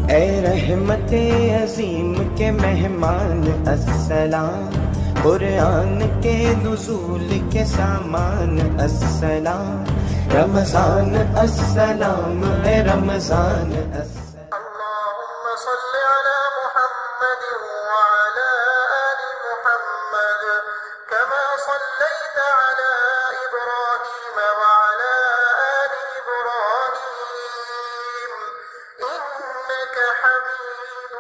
اے رحمت عظیم کے مہمان السلام، قرآن کے نزول کے سامان السلام، رمضان السلام ہے رمضان السلام۔ اللهم صل على محمد وعلى آل محمد كما صليت على إبراهيم وعلى آل إبراهيم إنك حميد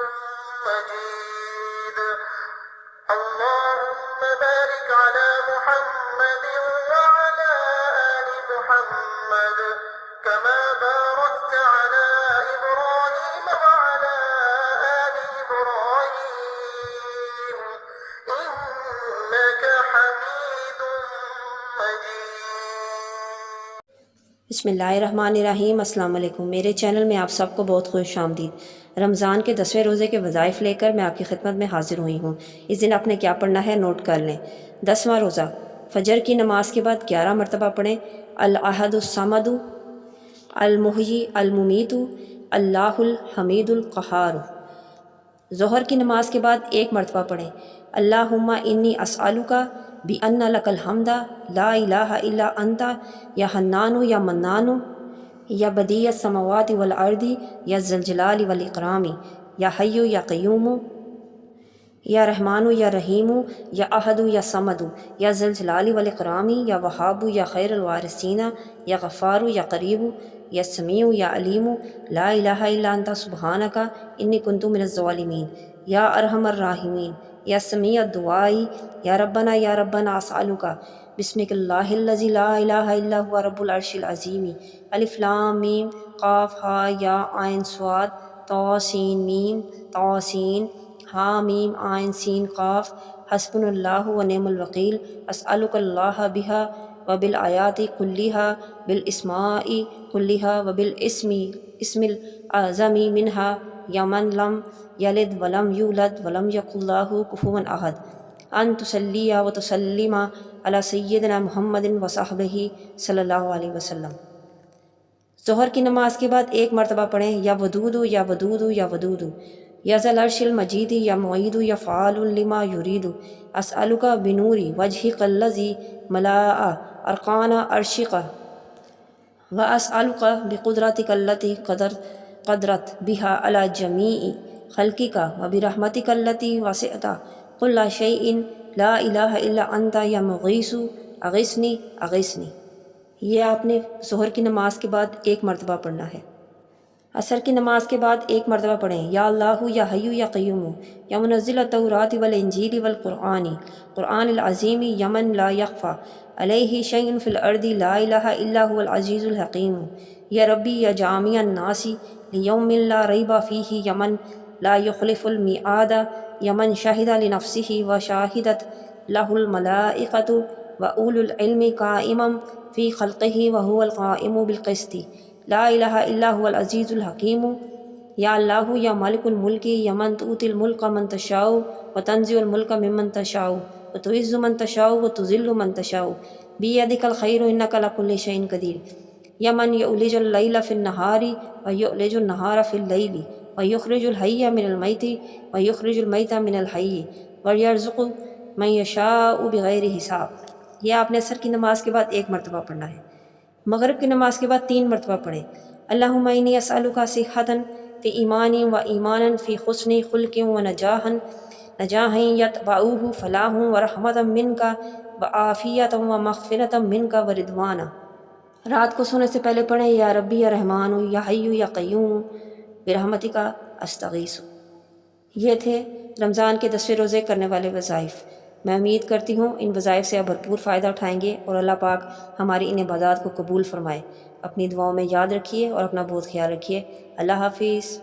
مجيد۔ اللهم بارك على محمد وعلى آل محمد كما باركت على إبراهيم وعلى آل إبراهيم إنك حميد مجيد۔ بسم اللہ الرحمن الرحیم۔ السلام علیکم۔ میرے چینل میں آپ سب کو بہت خوش آمدید۔ رمضان کے 10ویں روزے کے وظائف لے کر میں آپ کی خدمت میں حاضر ہوئی ہوں۔ اس دن آپ نے کیا پڑھنا ہے نوٹ کر لیں۔ 10واں روزہ فجر کی نماز کے بعد 11 مرتبہ پڑھیں الاحد الصمد المحیی الممیت اللہ الحمید القہار۔ ظہر کی نماز کے بعد 1 مرتبہ پڑھیں اللہم انی اسألک بأن لک الحمد لا الہ الا انت یا حنان یا منان یا بدیع السماوات والارض یا ذی الجلال والاکرام یا حی یا قیوم یا رحمان یا رحیم یا احد یا صمد یا ذی الجلال والاکرام یا وہاب یا خیر الوارثین یا غفار یا قریب یا سمیع یا علیم لا الہ الا انت سبحانک انی کنت من الظالمین یا ارحم الراحمین یا سمیع الدعائی یا ربنا اسألک بسمک اللہ الذی لا الہ الا هو رب العرش العظیم الف لام میم قاف ہا یا عین صاد طا سین میم طا سین ہا میم عین سین قاف حسبنا اللہ و نعم الوکیل اسألک اللہ بہا وبالآیات کلیہا بالاسماء کلیہا وبالاسم الاعظم منہا یا من لم یلد ولم یولد ولم یکن لہ کفوا احد ان تصلی و تسلم علی سیدنا محمد وصحبہ صلی اللہ علیہ وسلم۔ ظہر کی نماز کے بعد 1 مرتبہ پڑھیں یا ودود یا ودود یا ودود یا ذی العرش المجید یا معید یا فعال لما یرید اسألک بنور وجہک الذی ملاء ارکان عرشک واسألک بقدرتک التی قدرت بها علی جمیع خلقک وبرحمتک التی وسعت کل شیء لا الہ الا انت یا مغیث اغثنی اغثنی۔ یہ آپ نے ظہر کی نماز کے بعد 1 مرتبہ پڑھنا ہے۔ عصر کی نماز کے بعد 1 مرتبہ پڑھیں یا اللہ یا حی یا قیوم یا منزل التوراۃ والانجیل والقرآن قرآن العظیم یا من لا یخفی علیہ شیء فی الارض لا الہ الا هو العزیز الحکیم یا ربی یا جامع الناس لیوم لا ریب فیہ یا من لا یخلف المیعاد یا من شہد لنفسہ وشاہدت لہ الملائکۃ وأولو العلم قائما فی خلقہ وہو القائم بالقسط لا الہ الا هو العزیز الحکیم یا اللہ یا مالک الملک یا من تؤتی الملک من تشاء وتنزع الملک ممن تشاء وتعز من تشاء وتذل من تشاء بیدک الخیر انک علی کل شیء قدیر یا من یولج اللیل فی النہار ویولج النہار فی اللیل ویخرج الحی من المیت ویخرج المیت من الحی ویرزق من یشاء بغیر حساب۔ یہ آپ نے عصر کی نماز کے بعد 1 مرتبہ پڑھنا ہے۔ مغرب کی نماز کے بعد 3 مرتبہ پڑھیں اللہم انی اسألک صحۃ فی ایمان و ایمانا فی حسن خلق و نجاحا یتبعہ فلاح و رحمۃ منک و عافیۃ و مغفرۃ منک و رضوانا۔ رات کو سونے سے پہلے پڑھیں یا ربی یا رحمان یا حی یا قیوم برحمتک استغیث۔ یہ تھے رمضان کے 10ویں روزے کرنے والے وظائف۔ میں امید کرتی ہوں ان وظائف سے آپ بھرپور فائدہ اٹھائیں گے اور اللہ پاک ہماری ان عبادات کو قبول فرمائے۔ اپنی دعاؤں میں یاد رکھیے اور اپنا بہت خیال رکھیے۔ اللہ حافظ۔